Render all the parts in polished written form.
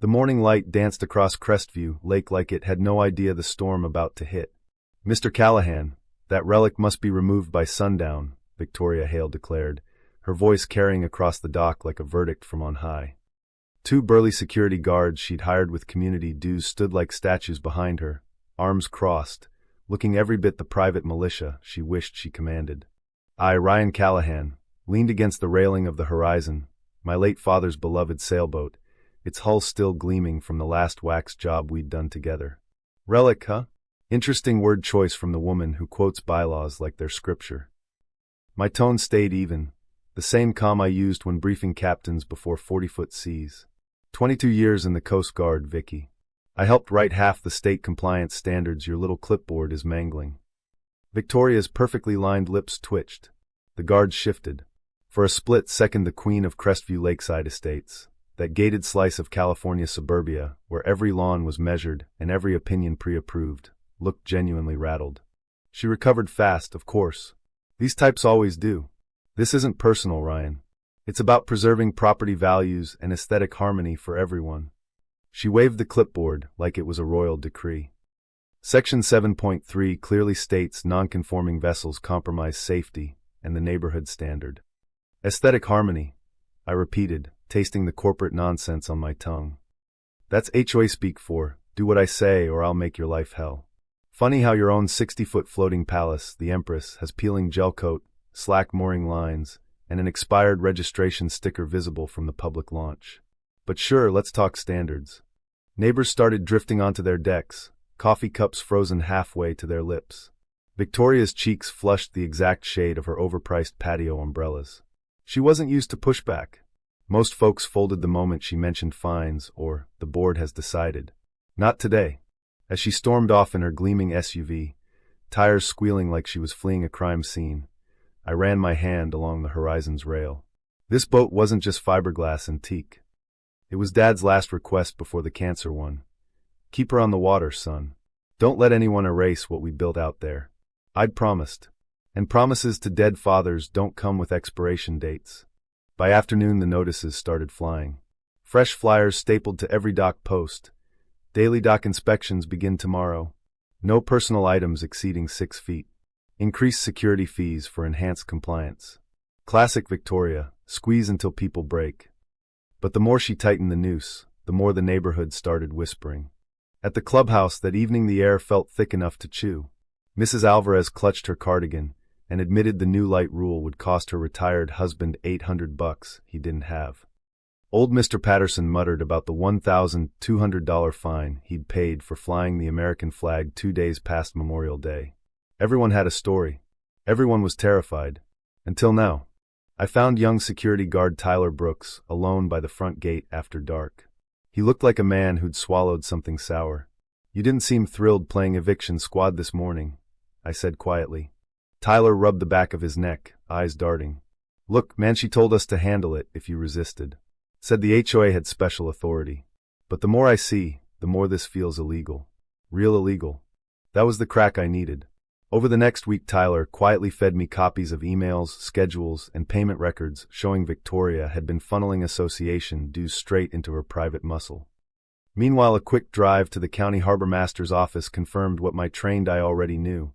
The morning light danced across Crestview Lake like it had no idea the storm about to hit. "Mr. Callahan, that relic must be removed by sundown," Victoria Hale declared, her voice carrying across the dock like a verdict from on high. Two burly security guards she'd hired with community dues stood like statues behind her, arms crossed, looking every bit the private militia she wished she commanded. I, Ryan Callahan, leaned against the railing of the Horizon, my late father's beloved sailboat, its hull still gleaming from the last wax job we'd done together. "Relic, huh? Interesting word choice from the woman who quotes bylaws like they're scripture." My tone stayed even, the same calm I used when briefing captains before 40-foot seas. 22 years in the Coast Guard, Vicky. I helped write half the state compliance standards your little clipboard is mangling. Victoria's perfectly lined lips twitched. The guards shifted. For a split second, the queen of Crestview Lakeside Estates, that gated slice of California suburbia where every lawn was measured and every opinion pre-approved, looked genuinely rattled. She recovered fast, of course. These types always do. "This isn't personal, Ryan. It's about preserving property values and aesthetic harmony for everyone." She waved the clipboard like it was a royal decree. Section 7.3 clearly states non-conforming vessels compromise safety and the neighborhood standard. Aesthetic harmony, I repeated, tasting the corporate nonsense on my tongue. "That's HOA speak for, do what I say or I'll make your life hell." Funny how your own 60-foot floating palace, the Empress, has peeling gel coat, slack mooring lines, and an expired registration sticker visible from the public launch. But sure, let's talk standards. Neighbors started drifting onto their decks, coffee cups frozen halfway to their lips. Victoria's cheeks flushed the exact shade of her overpriced patio umbrellas. She wasn't used to pushback. Most folks folded the moment she mentioned fines or, "the board has decided." Not today. As she stormed off in her gleaming SUV, tires squealing like she was fleeing a crime scene, I ran my hand along the Horizon's rail. This boat wasn't just fiberglass and teak. It was Dad's last request before the cancer one. "Keep her on the water, son. Don't let anyone erase what we built out there." I'd promised. And promises to dead fathers don't come with expiration dates. By afternoon, the notices started flying. Fresh flyers stapled to every dock post. "Daily dock inspections begin tomorrow. No personal items exceeding 6 feet. Increased security fees for enhanced compliance." Classic Victoria, squeeze until people break. But the more she tightened the noose, the more the neighborhood started whispering. At the clubhouse that evening, the air felt thick enough to chew. Mrs. Alvarez clutched her cardigan and admitted the new light rule would cost her retired husband $800 he didn't have. Old Mr. Patterson muttered about the $1,200 fine he'd paid for flying the American flag 2 days past Memorial Day. Everyone had a story. Everyone was terrified. Until now. I found young security guard Tyler Brooks alone by the front gate after dark. He looked like a man who'd swallowed something sour. "You didn't seem thrilled playing eviction squad this morning," I said quietly. Tyler rubbed the back of his neck, eyes darting. "Look, man, she told us to handle it if you resisted. Said the HOA had special authority. But the more I see, the more this feels illegal. Real illegal." That was the crack I needed. Over the next week, Tyler quietly fed me copies of emails, schedules, and payment records showing Victoria had been funneling association dues straight into her private muscle. Meanwhile, a quick drive to the county harbor master's office confirmed what my trained eye already knew.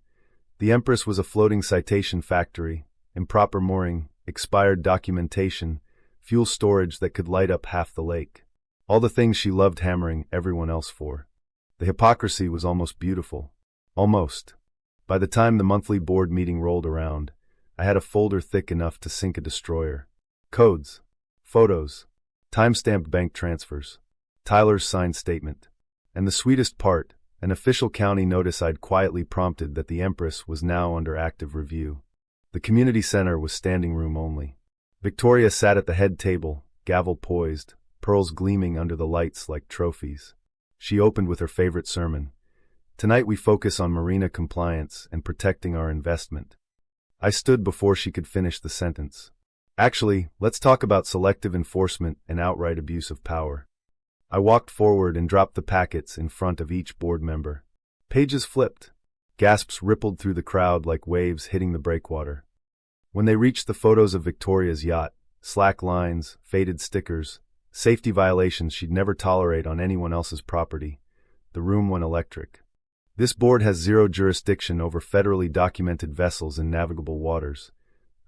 The Empress was a floating citation factory, improper mooring, expired documentation, fuel storage that could light up half the lake. All the things she loved hammering everyone else for. The hypocrisy was almost beautiful. Almost. By the time the monthly board meeting rolled around, I had a folder thick enough to sink a destroyer. Codes, photos, time-stamped bank transfers, Tyler's signed statement. And the sweetest part, an official county notice I'd quietly prompted that the Empress was now under active review. The community center was standing room only. Victoria sat at the head table, gavel poised, pearls gleaming under the lights like trophies. She opened with her favorite sermon. "Tonight we focus on marina compliance and protecting our investment." I stood before she could finish the sentence. "Actually, let's talk about selective enforcement and outright abuse of power." I walked forward and dropped the packets in front of each board member. Pages flipped. Gasps rippled through the crowd like waves hitting the breakwater. When they reached the photos of Victoria's yacht, slack lines, faded stickers, Safety violations she'd never tolerate on anyone else's property. The room went electric. This board has zero jurisdiction over federally documented vessels in navigable waters,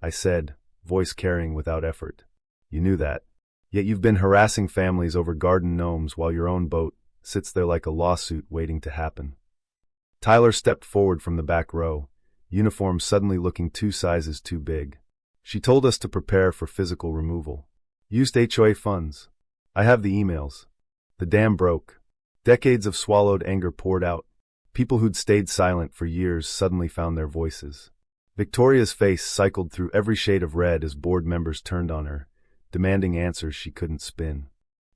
I said, voice carrying without effort. You knew that. Yet you've been harassing families over garden gnomes while your own boat sits there like a lawsuit waiting to happen. Tyler stepped forward from the back row, uniform suddenly looking 2 sizes too big. She told us to prepare for physical removal. Used HOA funds. I have the emails. The dam broke. Decades of swallowed anger poured out. People who'd stayed silent for years suddenly found their voices. Victoria's face cycled through every shade of red as board members turned on her, demanding answers she couldn't spin.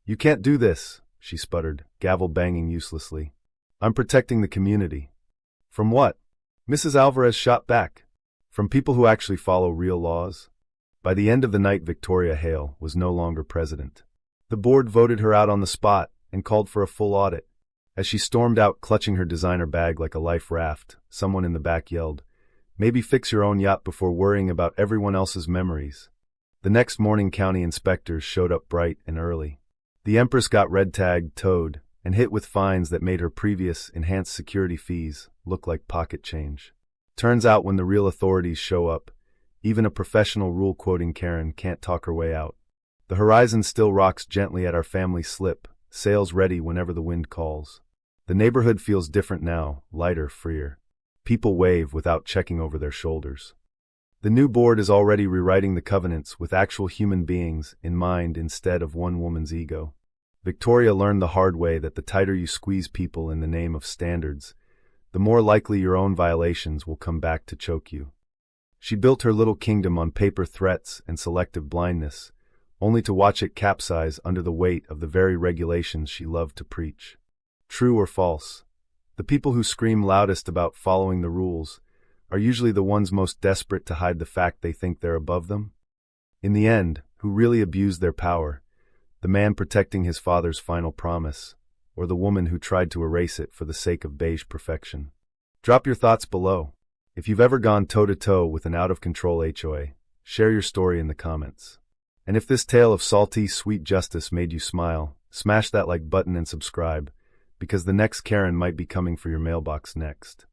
You can't do this, she sputtered, gavel banging uselessly. I'm protecting the community. From what? Mrs. Alvarez shot back. From people who actually follow real laws. By the end of the night, Victoria Hale was no longer president. The board voted her out on the spot and called for a full audit. As she stormed out clutching her designer bag like a life raft, someone in the back yelled, "Maybe fix your own yacht before worrying about everyone else's memories." The next morning, county inspectors showed up bright and early. The Empress got red-tagged, towed, and hit with fines that made her previous enhanced security fees look like pocket change. Turns out when the real authorities show up, even a professional rule-quoting Karen can't talk her way out. The horizon still rocks gently at our family slip, sails ready whenever the wind calls. The neighborhood feels different now, lighter, freer. People wave without checking over their shoulders. The new board is already rewriting the covenants with actual human beings in mind instead of one woman's ego. Victoria learned the hard way that the tighter you squeeze people in the name of standards, the more likely your own violations will come back to choke you. She built her little kingdom on paper threats and selective blindness, only to watch it capsize under the weight of the very regulations she loved to preach. True or false? The people who scream loudest about following the rules are usually the ones most desperate to hide the fact they think they're above them. In the end, who really abused their power? The man protecting his father's final promise, or the woman who tried to erase it for the sake of beige perfection? Drop your thoughts below. If you've ever gone toe-to-toe with an out-of-control HOA, share your story in the comments. And if this tale of salty, sweet justice made you smile, smash that like button and subscribe, because the next Karen might be coming for your mailbox next.